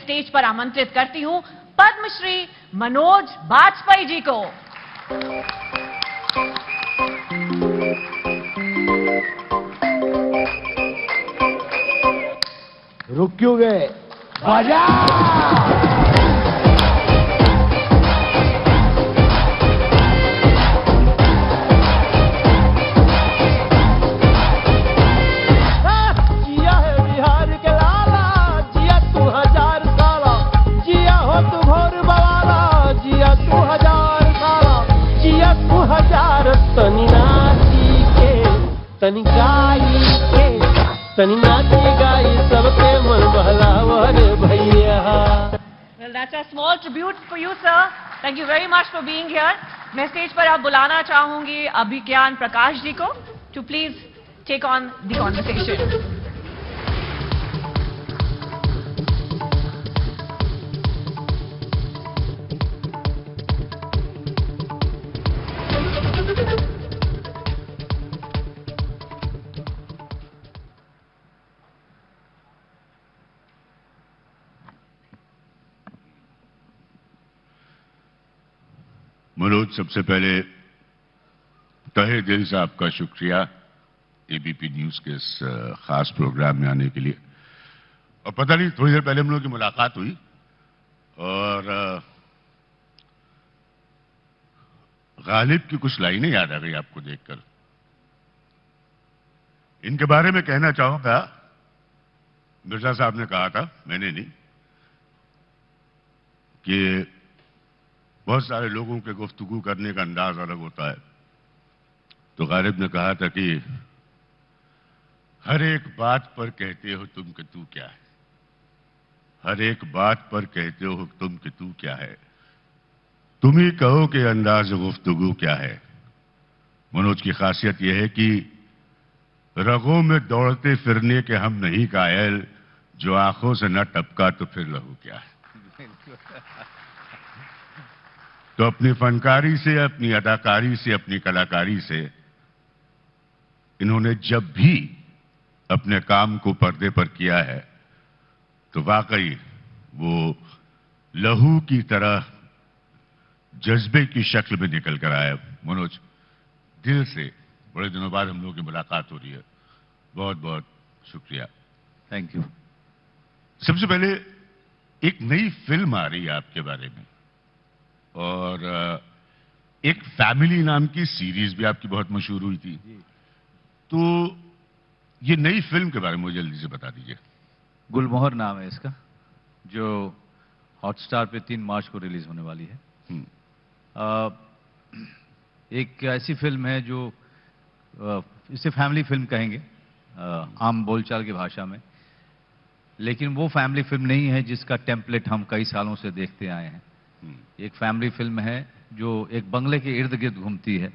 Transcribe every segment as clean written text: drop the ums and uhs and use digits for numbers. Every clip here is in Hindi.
स्टेज पर आमंत्रित करती हूं पद्मश्री मनोज बाजपेयी जी को। रुक क्यों गए? बजा! तनी गाई के तनी नाची गाई सबके मन बहलावर भैया। Well, that's a small tribute for you, sir. Thank you very much for being here. मैं स्टेज पर अब बुलाना चाहूंगी अभिज्ञान प्रकाश जी को to please take on the conversation. Manoj, सबसे पहले तहे दिल से आपका शुक्रिया एबीपी न्यूज के इस खास प्रोग्राम में आने के लिए। और पता नहीं, थोड़ी देर पहले हम लोगों की मुलाकात हुई और गालिब की कुछ लाइनें याद आ गई आपको देखकर। इनके बारे में कहना चाहूंगा, मिर्जा साहब ने कहा था, मैंने नहीं, कि बहुत सारे लोगों के गुफ्तगू करने का अंदाज अलग होता है। तो गालिब ने कहा था कि हर एक बात पर कहते हो तुम कि तू क्या है, हर एक बात पर कहते हो तुम कि तू क्या है, तुम ही कहो कि अंदाज गुफ्तगू क्या है। मनोज की खासियत यह है कि रगों में दौड़ते फिरने के हम नहीं कायल, जो आंखों से न टपका तो फिर लहू क्या है। तो अपनी फनकारी से, अपनी अदाकारी से, अपनी कलाकारी से इन्होंने जब भी अपने काम को पर्दे पर किया है तो वाकई वो लहू की तरह जज्बे की शक्ल में निकल कर आया। मनोज, दिल से बड़े दिनों बाद हम लोगों की मुलाकात हो रही है, बहुत बहुत शुक्रिया। Thank you. सबसे पहले एक नई फिल्म आ रही है आपके बारे में, और एक फैमिली नाम की सीरीज भी आपकी बहुत मशहूर हुई थी। तो ये नई फिल्म के बारे में मुझे जल्दी से बता दीजिए। गुलमोहर नाम है इसका, जो हॉटस्टार पे 3 मार्च को रिलीज होने वाली है। एक ऐसी फिल्म है जो इसे फैमिली फिल्म कहेंगे आम बोलचाल की भाषा में, लेकिन वो फैमिली फिल्म नहीं है जिसका टेम्पलेट हम कई सालों से देखते आए हैं। एक फैमिली फिल्म है जो एक बंगले के इर्द गिर्द घूमती है।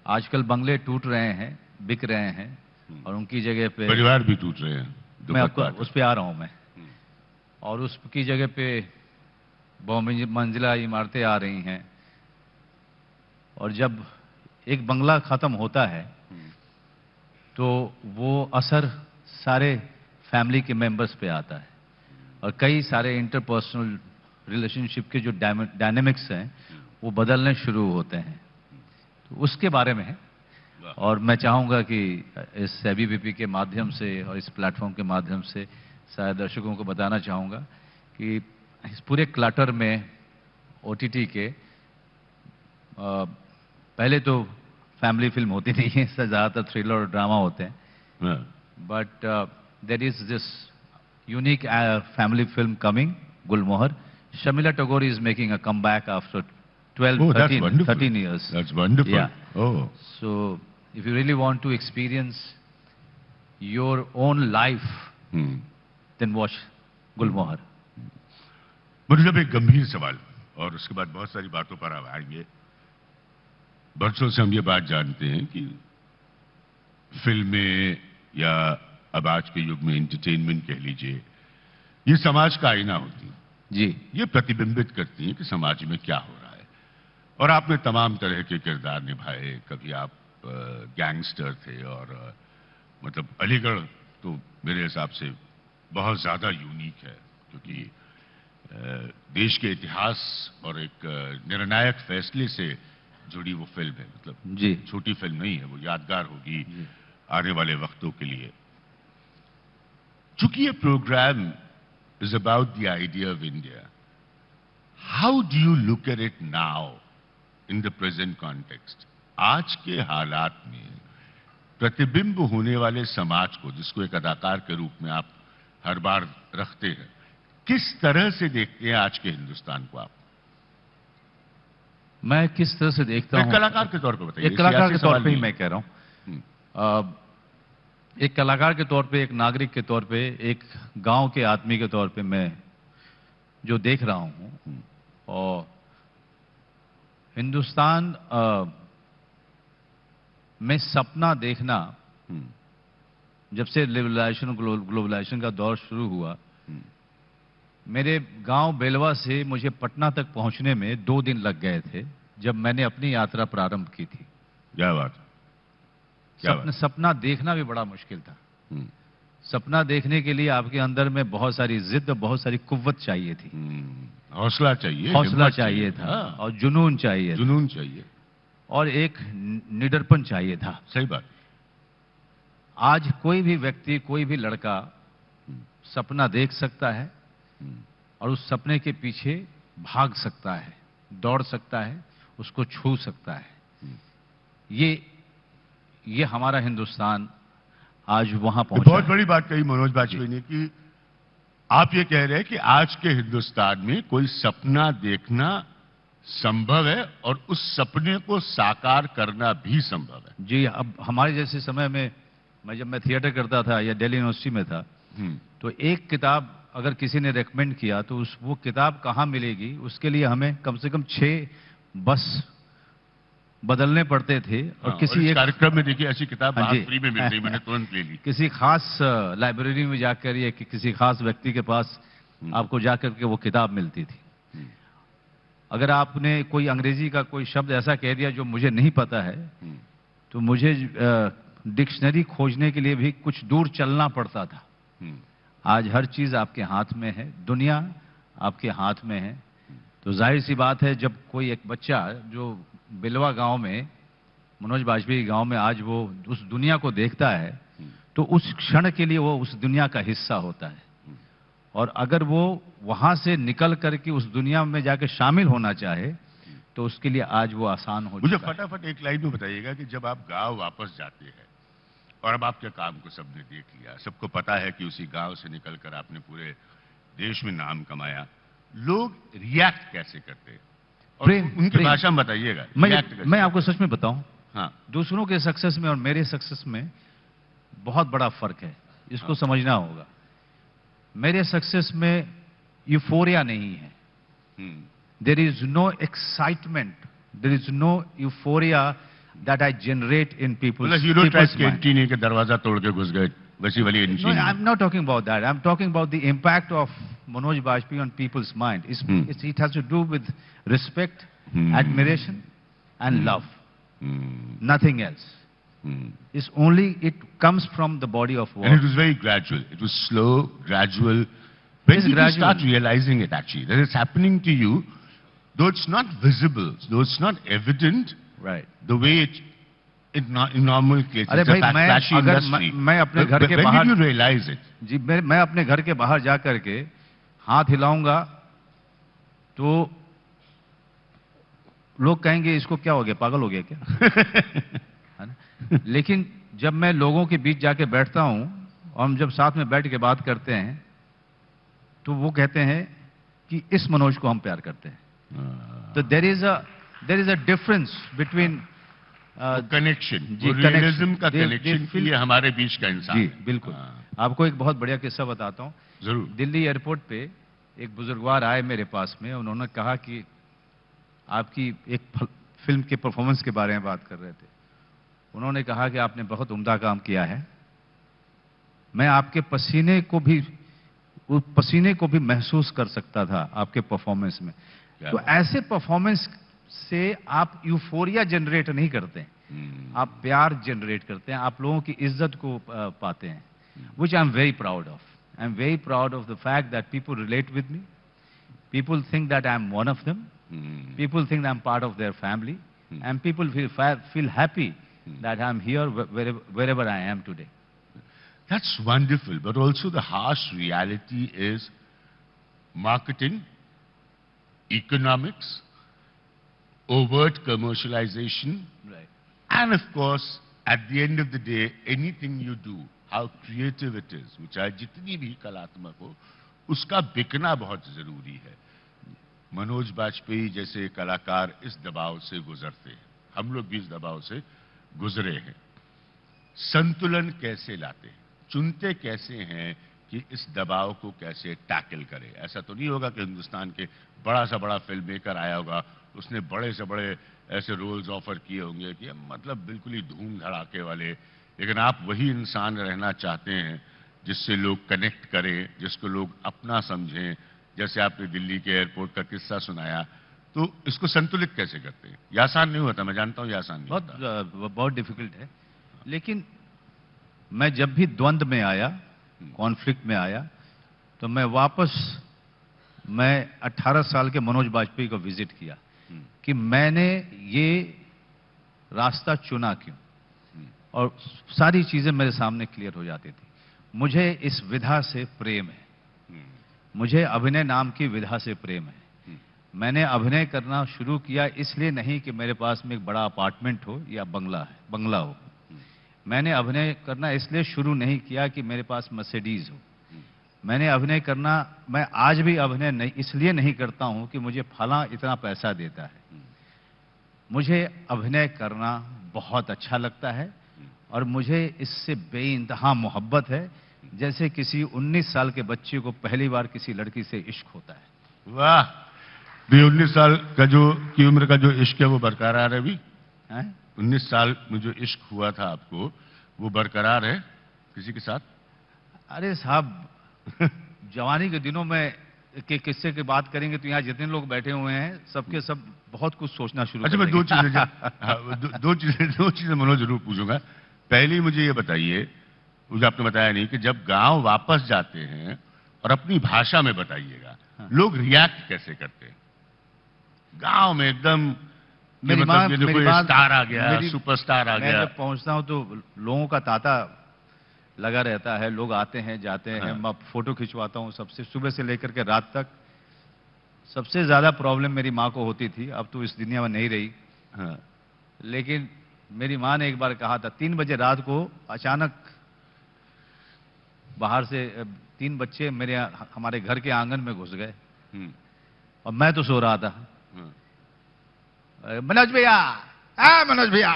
आजकल बंगले टूट रहे हैं, बिक रहे हैं, और उनकी जगह पे परिवार भी टूट रहे हैं। मैं आपको उस पे आ रहा हूं मैं। और उसकी जगह पे बहुमंजिला इमारतें आ रही हैं। और जब एक बंगला खत्म होता है तो वो असर सारे फैमिली के मेंबर्स पे आता है, और कई सारे इंटरपर्सनल रिलेशनशिप के जो डायनेमिक्स हैं वो बदलने शुरू होते हैं। तो उसके बारे में है। और मैं चाहूंगा कि इस एबीवीपी के माध्यम से और इस प्लेटफॉर्म के माध्यम से सारे दर्शकों को बताना चाहूंगा कि इस पूरे क्लटर में ओटीटी के पहले तो फैमिली फिल्म होती नहीं है, ज़्यादातर थ्रिलर और ड्रामा होते हैं। But there is this unique family film coming, Gulmohar. Shamila Tagore is making a comeback after 13 years. That's wonderful. Yeah. Oh. So, if you really want to experience your own life, then watch Gulmohar. मुझे जब एक गंभीर सवाल, और उसके बाद बहुत सारी बातों पर आप आएंगे। बरसों से हम ये बात जानते हैं कि फिल्में या अब आज के युग में एंटरटेनमेंट कह लीजिए, ये समाज का आईना होती है जी। ये प्रतिबिंबित करती हैं कि समाज में क्या हो रहा है। और आपने तमाम तरह के किरदार निभाए। कभी आप गैंगस्टर थे, और मतलब अलीगढ़ तो मेरे हिसाब से बहुत ज्यादा यूनिक है, क्योंकि देश के इतिहास और एक निर्णायक फैसले से जुड़ी वो फिल्म है। मतलब जी छोटी फिल्म नहीं है, वो यादगार होगी आने वाले वक्तों के लिए। चूंकि ये programme is about the idea of India, how do you look at it now in the present context? आज के हालात में प्रतिबिंब होने वाले समाज को, जिसको एक अदाकार के रूप में आप हर बार रखते हैं, किस तरह से देखते हैं आज के हिंदुस्तान को आप? मैं किस तरह से देखता हूं, एक कलाकार के तौर पर बताइए। एक कलाकार के सियासी तौर सवाल पे ही नहीं। मैं कह रहा हूं, एक कलाकार के तौर पे, एक नागरिक के तौर पे, एक गांव के आदमी के तौर पे मैं जो देख रहा हूं, और हिंदुस्तान में सपना देखना, जब से लिबरलाइजेशन ग्लोबलाइजेशन का दौर शुरू हुआ, मेरे गांव बेलवा से मुझे पटना तक पहुंचने में 2 दिन लग गए थे जब मैंने अपनी यात्रा प्रारंभ की थी। क्या बात है, क्या बात? सपना देखना भी बड़ा मुश्किल था। सपना देखने के लिए आपके अंदर में बहुत सारी जिद, बहुत सारी कुव्वत चाहिए थी, हौसला चाहिए, हौसला हिम्मत चाहिए था, हाँ, और जुनून चाहिए था, जुनून चाहिए, और एक निडरपन चाहिए था। सही बात। आज कोई भी व्यक्ति, कोई भी लड़का सपना देख सकता है और उस सपने के पीछे भाग सकता है, दौड़ सकता है, उसको छू सकता है। ये हमारा हिंदुस्तान आज वहां पहुंचा बहुत है। बड़ी बात कही मनोज बाजपेयी ने कि आप ये कह रहे हैं कि आज के हिंदुस्तान में कोई सपना देखना संभव है और उस सपने को साकार करना भी संभव है। जी, अब हमारे जैसे समय में, जब मैं थिएटर करता था या दिल्ली यूनिवर्सिटी में था, तो एक किताब अगर किसी ने रेकमेंड किया तो वो किताब कहाँ मिलेगी, उसके लिए हमें कम से कम 6 बस बदलने पड़ते थे। और किसी एक कार्यक्रम में देखिए ऐसी किताब हाँ जी। फ्री में मिल रही, मैंने तुरंत ले ली। किसी खास लाइब्रेरी में जाकर या किसी खास व्यक्ति के पास आपको जाकर के वो किताब मिलती थी। अगर आपने कोई अंग्रेजी का कोई शब्द ऐसा कह दिया जो मुझे नहीं पता है, तो मुझे डिक्शनरी खोजने के लिए भी कुछ दूर चलना पड़ता था। आज हर चीज आपके हाथ में है, दुनिया आपके हाथ में है। तो जाहिर सी बात है, जब कोई एक बच्चा जो बिलवा गांव में, मनोज बाजपेयी गांव में, आज वो उस दुनिया को देखता है, तो उस क्षण के लिए वो उस दुनिया का हिस्सा होता है। और अगर वो वहां से निकल करके उस दुनिया में जाकर शामिल होना चाहे, तो उसके लिए आज वो आसान हो मुझे चुका है। फटाफट एक लाइन में बताइएगा कि जब आप गांव वापस जाते हैं और अब आपके काम को सबने देख लिया, सबको पता है कि उसी गांव से निकलकर आपने पूरे देश में नाम कमाया, लोग रिएक्ट कैसे करते हैं? और उनकी प्रेम। भाषा में बताइएगा। मैं आपको सच में बताऊं, हाँ, दूसरों के सक्सेस में और मेरे सक्सेस में बहुत बड़ा फर्क है, इसको समझना होगा। मेरे सक्सेस में यूफोरिया नहीं है, there is no excitement, there is no euphoria that I generate in people's canteen के दरवाजा तोड़ के घुस गए, वैसी वाली No, I'm not talking about that. I'm talking about the impact of Manoj Bajpayee on people's mind. It has to do with respect, admiration, and love. Nothing else. It's only, it comes from the body of And work. it was very gradual. It was slow, gradual. When It's did you gradual. start realizing it actually, that it's happening to you, though it's not visible, though it's not evident, Right. the way it in normal cases, अरे it's a भाई, flashy अगर industry. मैं अपने घर के When बाहर, did you realize it? जी, मैं अपने घर के बाहर जा करके हाथ हिलाऊंगा तो लोग कहेंगे इसको क्या हो गया, पागल हो गया क्या? है ना? लेकिन जब मैं लोगों के बीच जाके बैठता हूं और हम जब साथ में बैठ के बात करते हैं, तो वो कहते हैं कि इस मनोज को हम प्यार करते हैं। तो there is a difference between connection, जी, रियलिज्म का they कनेक्शन feel- ये हमारे बीच का इंसान जी है। बिल्कुल। हाँ, आपको एक बहुत बढ़िया किस्सा बताता हूं। जरूर। दिल्ली एयरपोर्ट पे एक बुजुर्गवार आए मेरे पास में, उन्होंने कहा कि आपकी एक फिल्म के परफॉर्मेंस के बारे में बात कर रहे थे। उन्होंने कहा कि आपने बहुत उम्दा काम किया है, मैं आपके पसीने को भी महसूस कर सकता था आपके परफॉर्मेंस में। क्या तो बात। ऐसे परफॉर्मेंस से आप यूफोरिया जनरेट नहीं करते हैं, आप प्यार जनरेट करते हैं, आप लोगों की इज्जत को पाते हैं, which I am very proud of. I'm very proud of the fact that people relate with me. People think that I'm one of them. People think I'm part of their family. And people feel happy that I'm here wherever I am today. That's wonderful. But also the harsh reality is marketing, economics, overt commercialization, Right. and of course, at the end of the day, anything you do, how creative it is, which है जितनी भी कलात्मक हो, उसका बिकना बहुत जरूरी है. मनोज बाजपेयी जैसे कलाकार इस दबाव से गुजरते हैं. हम लोग भी इस दबाव से गुजरे हैं. संतुलन कैसे लाते हैं? चुनते कैसे हैं कि इस दबाव को कैसे टैकल करें? ऐसा तो नहीं होगा कि हिंदुस्तान के बड़ा सा बड़ा फिल्म मेकर आया होगा, उसने बड़े से बड़े ऐसे रोल्स ऑफर किए होंगे कि मतलब बिल्कुल ही धूम धड़ाके वाले. लेकिन आप वही इंसान रहना चाहते हैं जिससे लोग कनेक्ट करें, जिसको लोग अपना समझें. जैसे आपने दिल्ली के एयरपोर्ट का किस्सा सुनाया, तो इसको संतुलित कैसे करते हैं? ये आसान नहीं होता, मैं जानता हूं ये आसान नहीं होता. बहुत डिफिकल्ट है. लेकिन मैं जब भी द्वंद्व में आया, कॉन्फ्लिक्ट में आया, तो मैं 18 साल के मनोज बाजपेयी को विजिट किया कि मैंने ये रास्ता चुना क्यों, और सारी चीजें मेरे सामने क्लियर हो जाती थी. मुझे इस विधा से प्रेम है. मुझे अभिनय नाम की विधा से प्रेम है. मैंने अभिनय करना शुरू किया इसलिए नहीं कि मेरे पास में एक बड़ा अपार्टमेंट हो या बंगला हो. मैंने अभिनय करना इसलिए शुरू नहीं किया कि मेरे पास मर्सिडीज हो. मैंने अभिनय करना, मैं आज भी अभिनय नहीं इसलिए नहीं करता हूं कि मुझे फला इतना पैसा देता है. मुझे अभिनय करना बहुत अच्छा लगता है और मुझे इससे बेइंतहा मोहब्बत है, जैसे किसी 19 साल के बच्चे को पहली बार किसी लड़की से इश्क होता है. वाह. 19 साल की उम्र का जो इश्क है वो बरकरार है अभी? 19 साल में जो इश्क हुआ था आपको, वो बरकरार है किसी के साथ? अरे साहब, जवानी के दिनों में के किस्से की बात करेंगे तो यहाँ जितने लोग बैठे हुए हैं सबके सब बहुत कुछ सोचना शुरू. अच्छा, मैं दो चीजें मनोज जरूर पूछूंगा. पहली मुझे ये बताइए, मुझे आपने बताया नहीं कि जब गांव वापस जाते हैं और अपनी भाषा में बताइएगा, लोग रिएक्ट कैसे करते हैं गांव में? एकदम मेरी माँ स्टार आ गया, सुपरस्टार आ गया. मैं जब पहुंचता हूं तो लोगों का तांता लगा रहता है. लोग आते हैं जाते हैं. मैं फोटो खिंचवाता हूं सबसे, सुबह से लेकर के रात तक. सबसे ज्यादा प्रॉब्लम मेरी माँ को होती थी. अब तो इस दुनिया में नहीं रही. लेकिन मेरी माँ ने एक बार कहा था, 3 बजे रात को अचानक बाहर से 3 बच्चे हमारे घर के आंगन में घुस गए और मैं तो सो रहा था. मनोज भैया, मनोज भैया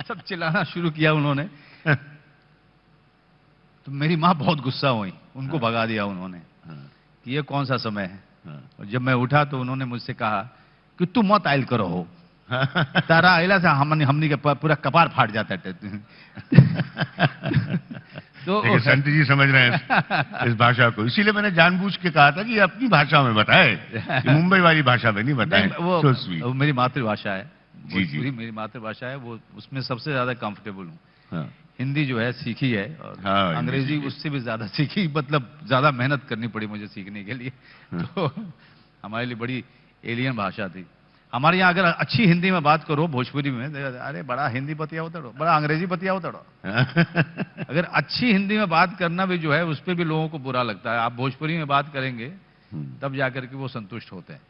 सब चिल्लाना शुरू किया उन्होंने. तो मेरी माँ बहुत गुस्सा हुई, उनको भगा दिया उन्होंने कि ये कौन सा समय है. और जब मैं उठा तो उन्होंने मुझसे कहा कि तू मत आयल करो हो, तारा आयला से हमनी के पूरा कपार फाट जाता है. तो संत जी समझ रहे हैं इस भाषा को, इसीलिए मैंने जानबूझ के कहा था कि अपनी भाषा में बताए, मुंबई वाली भाषा में नहीं बताए. वो मेरी मातृभाषा है. जी. मेरी मातृभाषा है, वो उसमें सबसे ज्यादा कंफर्टेबल हूँ. हिंदी जो है सीखी है, और अंग्रेजी उससे भी ज्यादा सीखी. मतलब ज्यादा मेहनत करनी पड़ी मुझे सीखने के लिए. तो हमारे लिए बड़ी एलियन भाषा थी. हमारे यहाँ अगर अच्छी हिंदी में बात करो, भोजपुरी में, अरे बड़ा हिंदी बतिया होता रहो, बड़ा अंग्रेजी बतिया होता रहो. अगर अच्छी हिंदी में बात करना भी जो है, उस पर भी लोगों को बुरा लगता है. आप भोजपुरी में बात करेंगे तब जाकर के वो संतुष्ट होते हैं.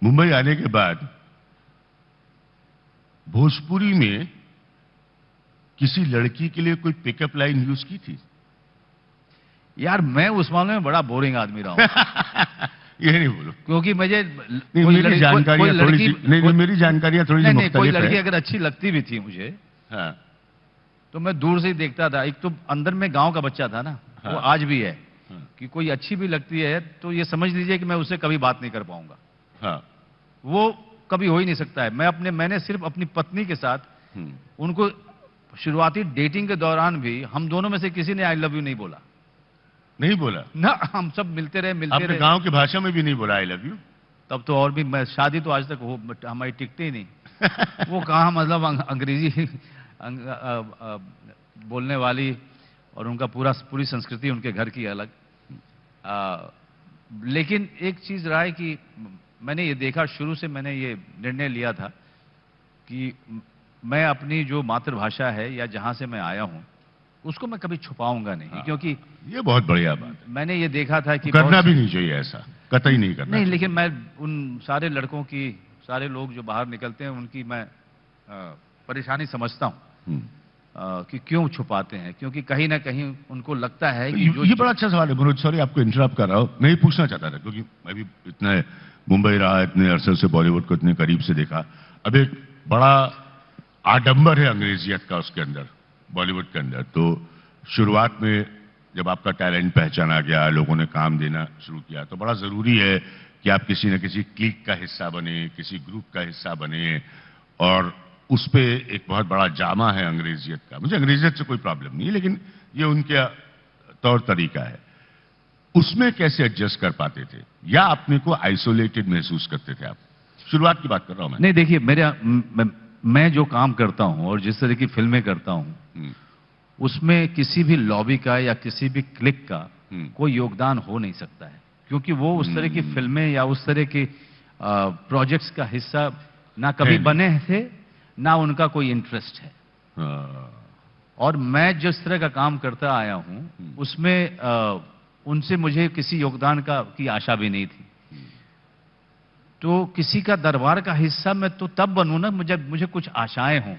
मुंबई आने के बाद भोजपुरी में किसी लड़की के लिए कोई पिकअप लाइन यूज की थी? यार मैं उस मामले में बड़ा बोरिंग आदमी रहा हूं. ये नहीं बोलो, क्योंकि मुझे मेरी जानकारियां थोड़ी नहीं, कोई लड़की अगर अच्छी लगती भी थी मुझे, तो मैं दूर से ही देखता था. एक तो अंदर में गांव का बच्चा था ना, वो आज भी है कि कोई अच्छी भी लगती है तो ये समझ लीजिए कि मैं उससे कभी बात नहीं कर पाऊंगा. वो कभी हो ही नहीं सकता है. मैंने सिर्फ अपनी पत्नी के साथ उनको शुरुआती डेटिंग के दौरान भी हम दोनों में से किसी ने आई लव यू नहीं बोला. नहीं बोला ना, हम सब मिलते रहे. गांव की भाषा में भी नहीं बोला आई लव यू? तब तो और भी, मैं शादी तो आज तक हमारी टिकती ही नहीं. वो कहाँ मतलब अंग्रेजी बोलने वाली और उनका पूरी संस्कृति उनके घर की अलग। लेकिन एक चीज रहा है कि मैंने ये देखा, शुरू से मैंने ये निर्णय लिया था कि मैं अपनी जो मातृभाषा है या जहां से मैं आया हूं उसको मैं कभी छुपाऊंगा नहीं, क्योंकि ये बहुत बढ़िया बात है। मैंने ये देखा था कि करना भी नहीं चाहिए ऐसा, कतई नहीं करना नहीं, चाहिए। लेकिन मैं उन सारे लड़कों की, सारे लोग जो बाहर निकलते हैं उनकी मैं परेशानी समझता हूं कि क्यों छुपाते हैं, क्योंकि कहीं ना कहीं उनको लगता है कि ये बड़ा अच्छा सवाल है मनोज, सॉरी आपको इंटरप्ट कर रहा हूं। मैं ये पूछना चाहता था क्योंकि मैं भी इतना मुंबई रहा, इतने अरसे से बॉलीवुड को इतने करीब से देखा। अब एक बड़ा आडंबर है अंग्रेजियत का उसके अंदर, बॉलीवुड के अंदर। तो शुरुआत में जब आपका टैलेंट पहचाना गया, लोगों ने काम देना शुरू किया, तो बड़ा जरूरी है कि आप किसी न किसी क्लिक का हिस्सा बने, किसी ग्रुप का हिस्सा बने, और उस पे एक बहुत बड़ा जामा है अंग्रेजियत का। मुझे अंग्रेजियत से कोई प्रॉब्लम नहीं है, लेकिन ये उनके तौर तरीका है। उसमें कैसे एडजस्ट कर पाते थे, या अपने को आइसोलेटेड महसूस करते थे आप? शुरुआत की बात कर रहा हूं मैं। नहीं, देखिए मैं जो काम करता हूं और जिस तरह की फिल्में करता हूं उसमें किसी भी लॉबी का या किसी भी क्लिक का कोई योगदान हो नहीं सकता है, क्योंकि वो उस तरह की फिल्में या उस तरह के प्रोजेक्ट्स का हिस्सा ना कभी बने थे, ना उनका कोई इंटरेस्ट है। और मैं जिस तरह का काम करता आया हूं उसमें उनसे मुझे किसी योगदान की आशा भी नहीं थी। तो किसी का दरबार का हिस्सा मैं तो तब बनूं ना मुझे कुछ आशाएं हों।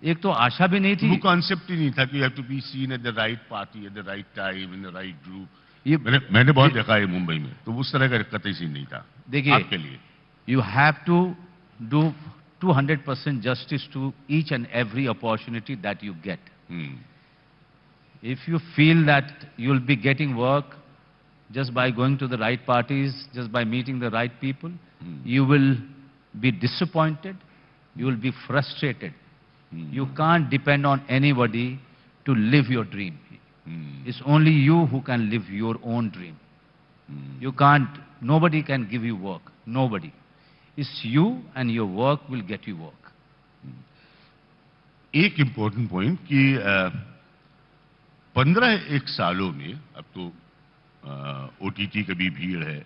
एक तो आशा भी नहीं थी, वो कॉन्सेप्ट ही नहीं था कि you have to be seen at the right party at the right time in the right group. मैंने बहुत देखा है मुंबई में, तो उस तरह का कतई सीन नहीं था। देखिए, आपके लिए you have to do 200% justice to each and every opportunity that you get. If you feel that you'll be getting work just by going to the right parties, just by meeting the right people, you will be disappointed, you will be frustrated. You can't depend on anybody to live your dream. It's only you who can live your own dream. You can't, nobody can give you work, nobody. It's you and your work will get you work. एक इंपॉर्टेंट पॉइंट कि 15 सालों में, अब तो ओटीटी की भी भीड़ है,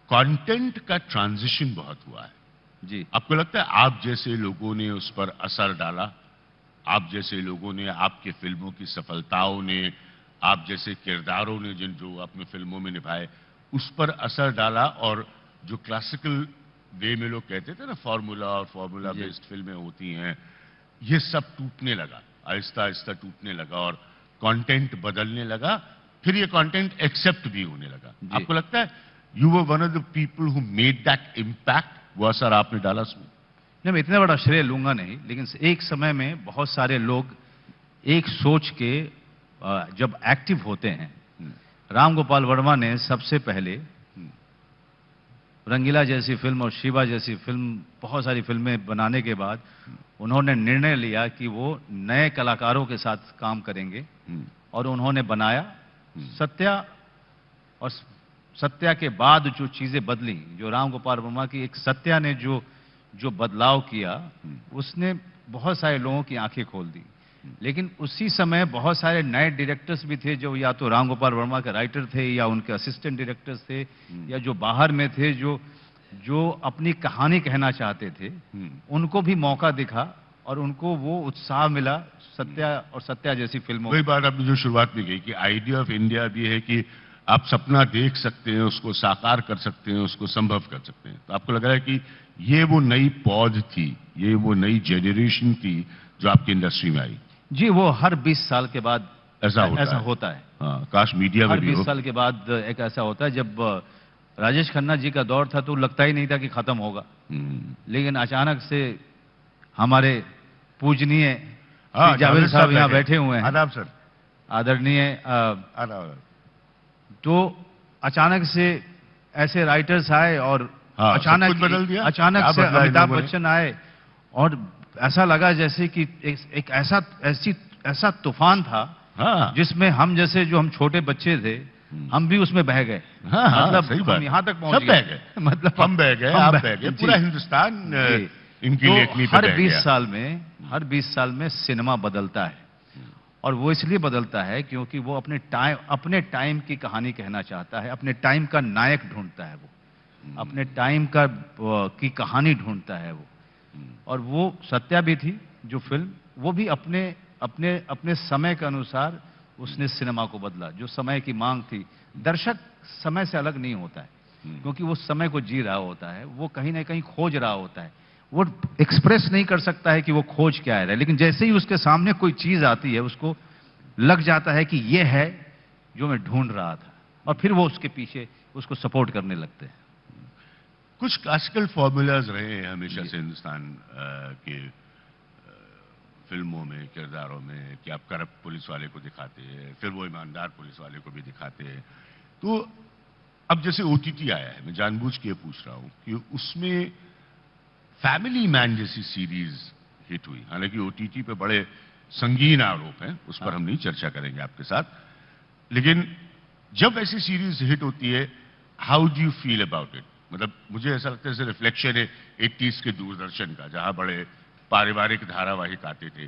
कंटेंट का ट्रांजिशन बहुत हुआ है। जी, आपको लगता है आप जैसे लोगों ने उस पर असर डाला? आप जैसे लोगों ने, आपके फिल्मों की सफलताओं ने, आप जैसे किरदारों ने जो अपने फिल्मों में निभाए, उस पर असर डाला? और जो क्लासिकल वे में लोग कहते थे ना, फॉर्मूला बेस्ड फिल्में होती हैं, ये सब टूटने लगा, आहिस्ता आहिस्ता टूटने लगा, और कंटेंट बदलने लगा, फिर ये कंटेंट एक्सेप्ट भी होने लगा। आपको लगता है you were one of the people who made that impact? वो असर आपने डाला उसमें? नहीं, मैं इतना बड़ा श्रेय लूंगा नहीं, लेकिन एक समय में बहुत सारे लोग एक सोच के जब एक्टिव होते हैं, राम गोपाल वर्मा ने सबसे पहले रंगीला जैसी फिल्म और शिवा जैसी फिल्म, बहुत सारी फिल्में बनाने के बाद उन्होंने निर्णय लिया कि वो नए कलाकारों के साथ काम करेंगे, और उन्होंने बनाया सत्या। और सत्या के बाद जो चीजें बदली, जो राम गोपाल वर्मा की एक सत्या ने जो बदलाव किया, उसने बहुत सारे लोगों की आंखें खोल दी। लेकिन उसी समय बहुत सारे नए डायरेक्टर्स भी थे, जो या तो राम गोपाल वर्मा के राइटर थे या उनके असिस्टेंट डायरेक्टर्स थे, या जो बाहर में थे, जो अपनी कहानी कहना चाहते थे। उनको भी मौका दिखा और उनको वो उत्साह मिला सत्या जैसी फिल्मों। वही बात आपने जो शुरुआत में कही कि आइडिया ऑफ इंडिया भी है कि आप सपना देख सकते हैं, उसको साकार कर सकते हैं, उसको संभव कर सकते हैं। तो आपको लग रहा है कि ये वो नई पौध थी, ये वो नई जनरेशन थी जो आपकी इंडस्ट्री में आई? जी, वो हर 20 साल के बाद ऐसा होता है। हाँ, काश मीडिया में हर भी हो। 20 साल के बाद एक ऐसा होता है। जब राजेश खन्ना जी का दौर था तो लगता ही नहीं था कि खत्म होगा, लेकिन अचानक से हमारे पूजनीय जावेद साहब यहाँ बैठे हुए हैं। आदाब सर। आदरणीय। तो अचानक से ऐसे राइटर्स आए और अचानक बदल दिया। अचानक से अमिताभ बच्चन आए, और ऐसा लगा जैसे कि एक ऐसा तूफान था जिसमें हम जैसे जो हम छोटे बच्चे थे, हम भी उसमें बह गए। मतलब हम यहाँ तक पहुंच गए। मतलब हम बह गए, आप बह गए, पूरा हिंदुस्तान इनकी लेखनी पे हर बह 20 गया। साल में सिनेमा बदलता है, और वो इसलिए बदलता है क्योंकि वो अपने टाइम की कहानी कहना चाहता है, अपने टाइम का नायक ढूंढता है, वो अपने टाइम का की कहानी ढूंढता है वो। और वो सत्या भी थी जो फिल्म, वो भी अपने अपने अपने समय के अनुसार उसने सिनेमा को बदला। जो समय की मांग थी, दर्शक समय से अलग नहीं होता है, क्योंकि वो समय को जी रहा होता है, वो कहीं ना कहीं खोज रहा होता है। वो एक्सप्रेस नहीं कर सकता है कि वो खोज क्या है, लेकिन जैसे ही उसके सामने कोई चीज आती है, उसको लग जाता है कि ये है जो मैं ढूंढ रहा था, और फिर वो उसके पीछे उसको सपोर्ट करने लगते हैं। कुछ क्लासिकल फॉर्मूलाज रहे हैं हमेशा से हिंदुस्तान के फिल्मों में, किरदारों में, कि आप करप्ट पुलिस वाले को दिखाते हैं, फिर वो ईमानदार पुलिस वाले को भी दिखाते हैं। तो अब जैसे ओटीटी आया है, मैं जानबूझ के पूछ रहा हूं कि उसमें फैमिली मैन जैसी सीरीज हिट हुई। हालांकि ओटीटी पे बड़े संगीन आरोप हैं, उस पर हम नहीं चर्चा करेंगे आपके साथ, लेकिन जब ऐसी सीरीज हिट होती है, how do you feel about it? मतलब मुझे ऐसा लगता है जैसे रिफ्लेक्शन है 80s के दूरदर्शन का, जहां बड़े पारिवारिक धारावाहिक आते थे।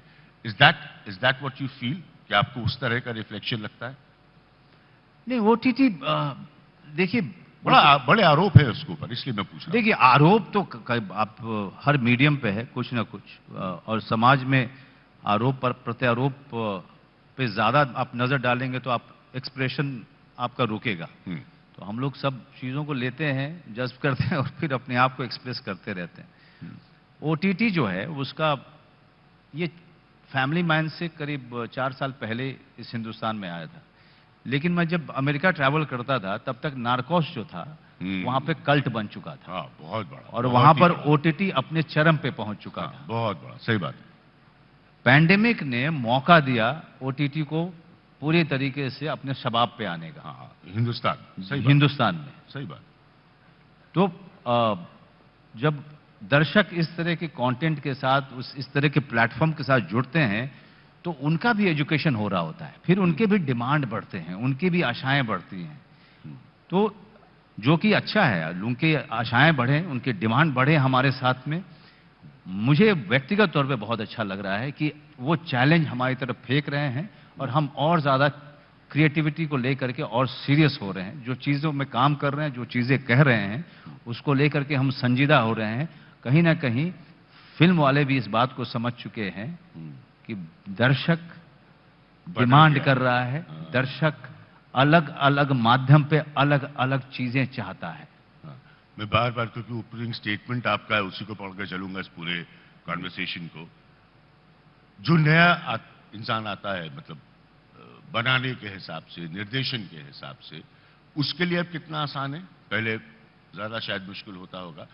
Is that what you feel, कि आपको उस तरह का रिफ्लेक्शन लगता है? नहीं, ओटीटी देखिए बड़े आरोप है उसके ऊपर, इसलिए मैं पूछ रहा हूं। देखिए, आरोप तो आप हर मीडियम पे है कुछ ना कुछ, और समाज में आरोप पर प्रत्यारोप पे ज्यादा आप नजर डालेंगे तो आप एक्सप्रेशन आपका रुकेगा। तो हम लोग सब चीजों को लेते हैं, जज्ब करते हैं और फिर अपने आप को एक्सप्रेस करते रहते हैं। ओटीटी जो है उसका, ये फैमिली मैन से करीब 4 साल पहले इस हिंदुस्तान में आया था, लेकिन मैं जब अमेरिका ट्रैवल करता था तब तक नार्कोस जो था वहां पे कल्ट बन चुका था। हाँ, बहुत बड़ा। और वहां पर ओटीटी अपने चरम पे पहुंच चुका था। बहुत बड़ा, सही बात है। पैंडेमिक ने मौका दिया ओटीटी को पूरी तरीके से अपने शबाब पे आने का। हाँ, हिंदुस्तान में सही बात। तो जब दर्शक इस तरह के कंटेंट के साथ, इस तरह के प्लेटफॉर्म के साथ जुड़ते हैं, तो उनका भी एजुकेशन हो रहा होता है, फिर उनके भी डिमांड बढ़ते हैं, उनकी भी आशाएं बढ़ती हैं। तो जो कि अच्छा है, उनकी आशाएं बढ़े, उनकी डिमांड बढ़े हमारे साथ में। मुझे व्यक्तिगत तौर पे बहुत अच्छा लग रहा है कि वो चैलेंज हमारी तरफ फेंक रहे हैं और हम और ज्यादा क्रिएटिविटी को लेकर के और सीरियस हो रहे हैं। जो चीजों में काम कर रहे हैं, जो चीजें कह रहे हैं, उसको लेकर के हम संजीदा हो रहे हैं। कहीं ना कहीं फिल्म वाले भी इस बात को समझ चुके हैं कि दर्शक डिमांड कर रहा है, दर्शक अलग अलग माध्यम पे अलग अलग चीजें चाहता है। मैं बार बार, क्योंकि ओपनिंग स्टेटमेंट आपका है, उसी को पढ़कर चलूंगा इस पूरे कॉन्वर्सेशन को। जो नया इंसान आता है, मतलब बनाने के हिसाब से, निर्देशन के हिसाब से, उसके लिए अब कितना आसान है? पहले ज्यादा शायद मुश्किल होता होगा,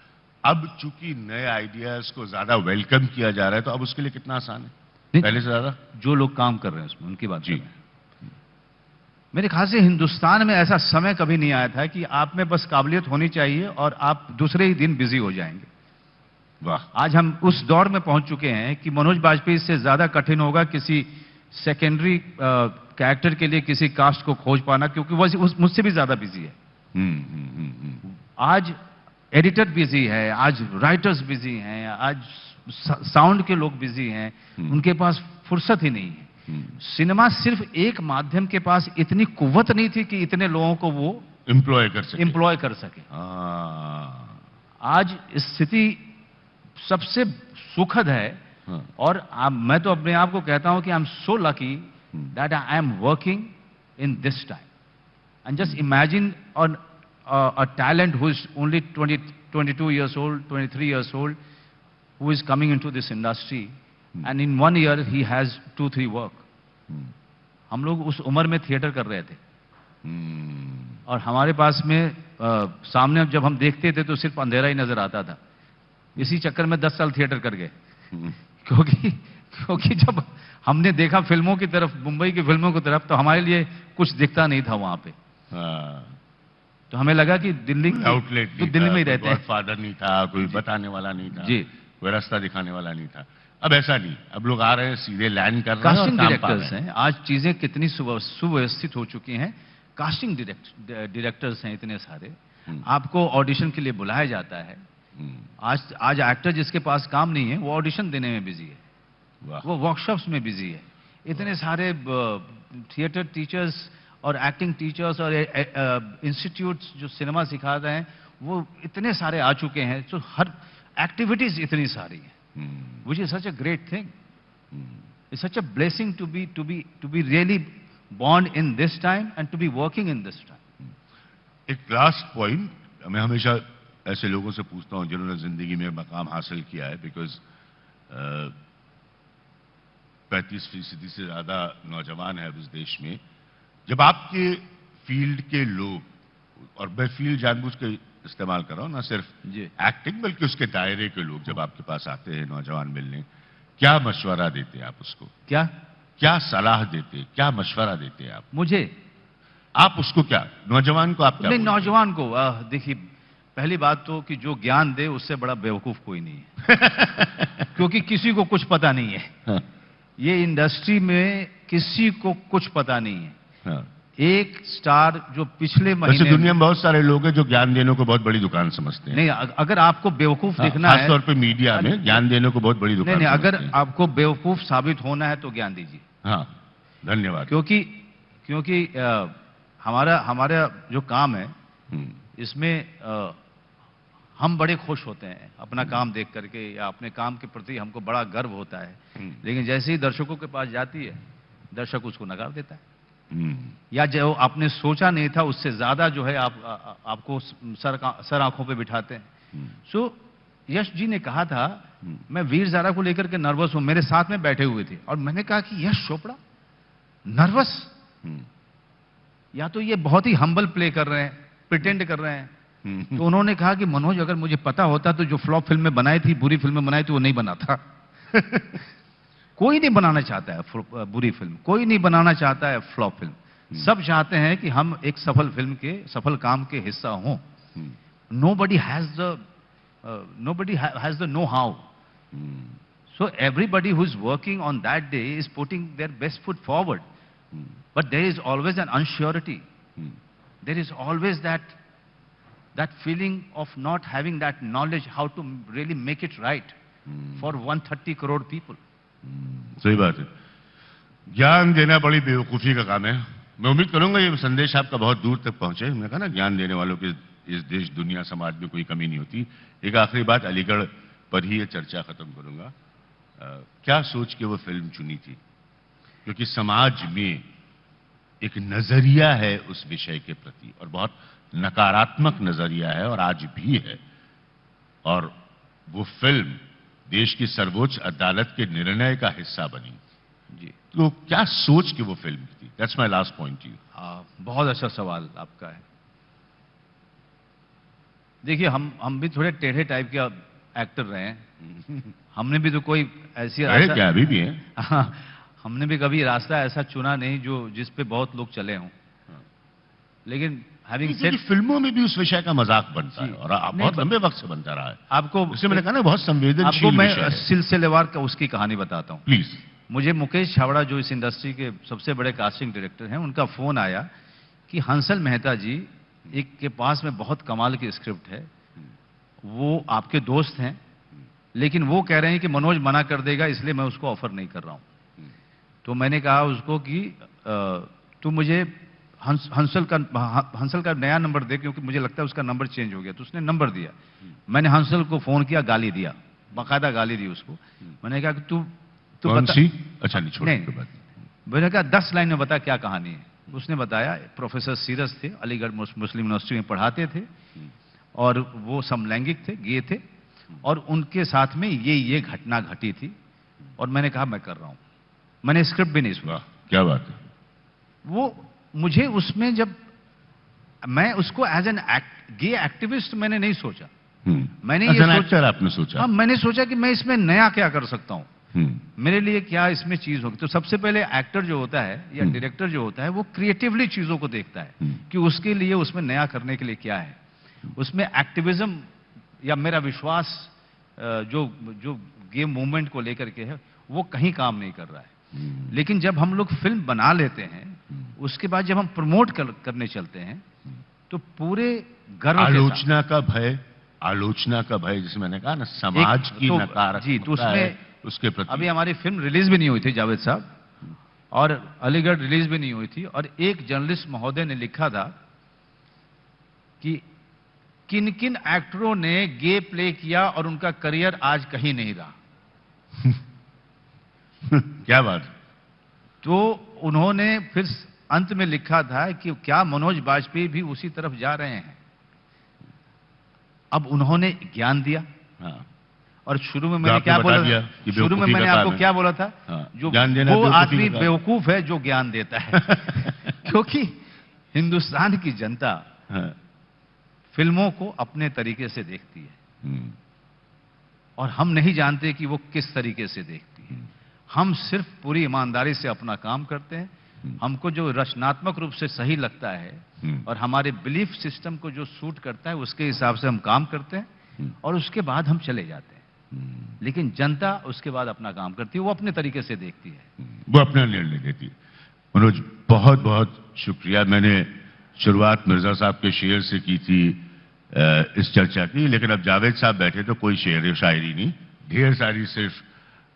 अब चूंकि नए आइडियाज को ज्यादा वेलकम किया जा रहा है, तो अब उसके लिए कितना आसान है पहले से ज्यादा? जो लोग काम कर रहे हैं उसमें, उनकी बात जी। मेरे ख्याल से हिंदुस्तान में ऐसा समय कभी नहीं आया था कि आप में बस काबिलियत होनी चाहिए और आप दूसरे ही दिन बिजी हो जाएंगे। वाह! आज हम उस दौर में पहुंच चुके हैं कि मनोज बाजपेयी से ज्यादा कठिन होगा किसी सेकेंडरी कैरेक्टर के लिए किसी कास्ट को खोज पाना, क्योंकि वो मुझसे भी ज्यादा बिजी है। आज एडिटर बिजी है, आज राइटर्स बिजी हैं, आज साउंड के लोग बिजी हैं, उनके पास फुर्सत ही नहीं है। सिनेमा सिर्फ एक माध्यम के पास इतनी कुव्वत नहीं थी कि इतने लोगों को वो एम्प्लॉय कर सके। आज स्थिति सबसे सुखद है। और मैं तो अपने आप को कहता हूं कि I am so lucky that I am working in this time. And just imagine on a talent who is only 22 years old, 23 years old, who is coming into this industry, and in 1 year he has 2-3 work. हम लोग उस उम्र में थिएटर कर रहे थे, और हमारे पास में सामने जब हम देखते थे तो सिर्फ अंधेरा ही नजर आता था। इसी चक्कर में 10 साल थिएटर कर गए, क्योंकि जब हमने देखा फिल्मों की तरफ, मुंबई की फिल्मों की तरफ, तो हमारे लिए कुछ दिखता नहीं था वहां पे। तो हमें लगा कि दिल्ली आउटलेट तो दिल्ली में ही रहते हैं। फादर नहीं था, कोई बताने वाला नहीं था जी, कोई रास्ता दिखाने वाला नहीं था। अब ऐसा नहीं, अब लोग आ रहे हैं, सीधे लैंड कर रहे हैं, कास्टिंग डायरेक्टर्स हैं। आज चीजें कितनी सुव्यवस्थित हो चुकी हैं। कास्टिंग डायरेक्टर्स हैं इतने सारे, आपको ऑडिशन के लिए बुलाया जाता है। आज एक्टर जिसके पास काम नहीं है वो ऑडिशन देने में बिजी है, वो वर्कशॉप्स में बिजी है। इतने सारे थिएटर टीचर्स और एक्टिंग टीचर्स और इंस्टीट्यूट्स जो सिनेमा सिखाते हैं वो इतने सारे आ चुके हैं, तो हर एक्टिविटीज इतनी सारी हैं, which is such a great thing. It's such a blessing to be really born in this time and to be working in this time. एक लास्ट पॉइंट मैं हमेशा ऐसे लोगों से पूछता हूं जिन्होंने जिंदगी में मकाम हासिल किया है, बिकॉज 35% से ज्यादा नौजवान है इस देश में. जब आपके फील्ड के लोग, और मैं फील्ड जानबूझ के इस्तेमाल कर रहा हूं, ना सिर्फ जी. एक्टिंग बल्कि उसके दायरे के लोग जब आपके पास आते हैं नौजवान मिलने, क्या मशवरा देते हैं आप उसको? क्या सलाह देते हैं, क्या मशवरा देते हैं आप? मुझे आप उसको क्या, नौजवान को आप क्या नहीं, बोलते हैं? नौजवान को देखिए, पहली बात तो कि जो ज्ञान दे उससे बड़ा बेवकूफ कोई नहीं है. क्योंकि किसी को कुछ पता नहीं है. हाँ, ये इंडस्ट्री में किसी को कुछ पता नहीं है. हाँ. एक स्टार जो पिछले वैसे महीने दुनिया में बहुत सारे लोग हैं जो ज्ञान देने को बहुत बड़ी दुकान समझते हैं. नहीं, अगर आपको बेवकूफ दिखना है, खासतौर पे मीडिया में ज्ञान देने को बहुत बड़ी दुकान नहीं, अगर समझते हैं. आपको बेवकूफ साबित होना है तो ज्ञान दीजिए. हाँ, धन्यवाद. क्योंकि हमारा जो काम है हम्म, इसमें हम बड़े खुश होते हैं अपना काम देख करके, या अपने काम के प्रति हमको बड़ा गर्व होता है. लेकिन जैसे ही दर्शकों के पास जाती है, दर्शक उसको नकार देता है, या जो आपने सोचा नहीं था उससे ज्यादा जो है आपको सर आंखों पे बिठाते हैं. सो यश जी ने कहा था, मैं वीर ज़ारा को लेकर के नर्वस हूं, मेरे साथ में बैठे हुए थे, और मैंने कहा कि यश चोपड़ा नर्वस, या तो ये बहुत ही हम्बल प्ले कर रहे हैं, प्रिटेंड कर रहे हैं. तो उन्होंने कहा कि मनोज, अगर मुझे पता होता तो जो फ्लॉप फिल्में बनाई थी, बुरी फिल्में बनाई थी, वो नहीं बनाता. कोई नहीं बनाना चाहता है बुरी फिल्म, कोई नहीं बनाना चाहता है फ्लॉप फिल्म. सब चाहते हैं कि हम एक सफल फिल्म के, सफल काम के हिस्सा हों. Nobody has the know-how. So everybody who's working on that day is putting their best foot forward. But there is always an unsurety. There is always that feeling of not having that knowledge how to really make it right for 130 crore people. सही बात है. ज्ञान देना बड़ी बेवकूफी का काम है. मैं उम्मीद करूंगा ये संदेश आपका बहुत दूर तक पहुंचे. मैंने कहा ना, ज्ञान देने वालों के इस देश दुनिया समाज में कोई कमी नहीं होती. एक आखिरी बात, अलीगढ़ पर ही ये चर्चा खत्म करूंगा. क्या सोच के वो फिल्म चुनी थी? क्योंकि समाज में एक नजरिया है उस विषय के प्रति, और बहुत नकारात्मक नजरिया है, और आज भी है. और वो फिल्म देश की सर्वोच्च अदालत के निर्णय का हिस्सा बनी. जी, तो क्या सोच के वो फिल्म थी? That's my last point two you. बहुत अच्छा सवाल आपका है. देखिए, हम भी थोड़े टेढ़े टाइप के एक्टर रहे हैं. हमने भी तो कोई ऐसी रास्ता, क्या अभी भी है? हमने भी कभी रास्ता ऐसा चुना नहीं जिस पे बहुत लोग चले हों. लेकिन हैविंग सेड, फिल्मों में भी उस विषय का मजाक बनता है, और बहुत लंबे वक्त से बनता रहा है. आपको, जैसे मैंने कहा ना, बहुत संवेदनशील आपको मैं विषय है. सिलसिलेवार का उसकी कहानी बताता हूँ. प्लीज. मुझे मुकेश छाबड़ा, जो इस इंडस्ट्री के सबसे बड़े कास्टिंग डायरेक्टर हैं, उनका फोन आया कि हंसल मेहता जी एक के पास में बहुत कमाल की स्क्रिप्ट है, वो आपके दोस्त हैं, लेकिन वो कह रहे हैं कि मनोज मना कर देगा, इसलिए मैं उसको ऑफर नहीं कर रहा हूं. तो मैंने कहा उसको कि तू मुझे हंसल का नया नंबर दे, क्योंकि मुझे लगता है उसका नंबर चेंज हो गया. तो उसने नंबर दिया. मैंने हंसल को फोन किया, गाली दिया, बाकायदा गाली दी उसको. मैंने कहा कि तू कौन सी? अच्छा, नहीं, छोड़. मैंने कहा 10 लाइन में बता क्या कहानी है. उसने बताया, प्रोफेसर सीरस थे, अलीगढ़ मुस्लिम यूनिवर्सिटी में पढ़ाते थे, और वो समलैंगिक थे, गे थे, और उनके साथ में ये घटना घटी थी. और मैंने कहा मैं कर रहा हूं. मैंने स्क्रिप्ट भी नहीं सुना. क्या बात है. वो मुझे उसमें, जब मैं उसको एज एन गे एक्टिविस्ट मैंने नहीं सोचा. मैंने ये सोचा, आपने सोचा? हाँ, मैंने सोचा कि मैं इसमें नया क्या कर सकता हूं, मेरे लिए क्या इसमें चीज होगी. तो सबसे पहले एक्टर जो होता है या डायरेक्टर जो होता है, वो क्रिएटिवली चीजों को देखता है कि उसके लिए उसमें नया करने के लिए क्या है. उसमें एक्टिविज्म या मेरा विश्वास जो गेम मूवमेंट को लेकर के है, वो कहीं काम नहीं कर रहा है. लेकिन जब हम लोग फिल्म बना लेते हैं, उसके बाद जब हम प्रमोट करने चलते हैं, तो पूरे गर्व, आलोचना का भय जिसे मैंने कहा ना, समाज की नकारात्मकता, जी, तो उसमें उसके प्रति. अभी हमारी फिल्म रिलीज भी नहीं हुई थी जावेद साहब, और अलीगढ़ रिलीज भी नहीं हुई थी, और एक जर्नलिस्ट महोदय ने लिखा था कि किन किन एक्टरों ने गे प्ले किया और उनका करियर आज कहीं नहीं रहा। क्या बात। तो उन्होंने फिर अंत में लिखा था कि क्या मनोज बाजपेयी भी उसी तरफ जा रहे हैं। अब उन्होंने ज्ञान दिया। हाँ। और शुरू में जो मैंने आपने क्या बता बोला दिया था? कि शुरू में बेवकूफी मैंने का आपको काम है। क्या बोला था? हाँ, जो ज्ञान देना वो बेवकूफी आदमी का काम। बेवकूफ है जो ज्ञान देता है। क्योंकि हिंदुस्तान की जनता हाँ। फिल्मों को अपने तरीके से देखती है, हम्म, और हम नहीं जानते कि वो किस तरीके से देखती है। हम सिर्फ पूरी ईमानदारी से अपना काम करते हैं। हमको जो रचनात्मक रूप से सही लगता है और हमारे बिलीफ सिस्टम को जो सूट करता है उसके हिसाब से हम काम करते हैं, और उसके बाद हम चले जाते हैं। लेकिन जनता उसके बाद अपना काम करती है, वो अपने तरीके से देखती है। वो अपना निर्णय देती है। मनोज, बहुत बहुत शुक्रिया। मैंने शुरुआत मिर्जा साहब के शेर से की थी इस चर्चा की, लेकिन अब जावेद साहब बैठे तो कोई शेर शायरी नहीं, ढेर सारी सिर्फ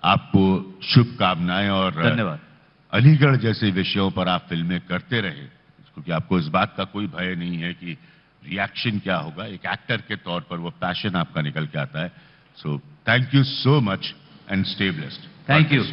आपको शुभकामनाएं और धन्यवाद। अलीगढ़ जैसे विषयों पर आप फिल्में करते रहे, क्योंकि आपको इस बात का कोई भय नहीं है कि रिएक्शन क्या होगा। एक एक्टर के तौर पर वो पैशन आपका निकल के आता है। So thank you so much and stay blessed. Thank you.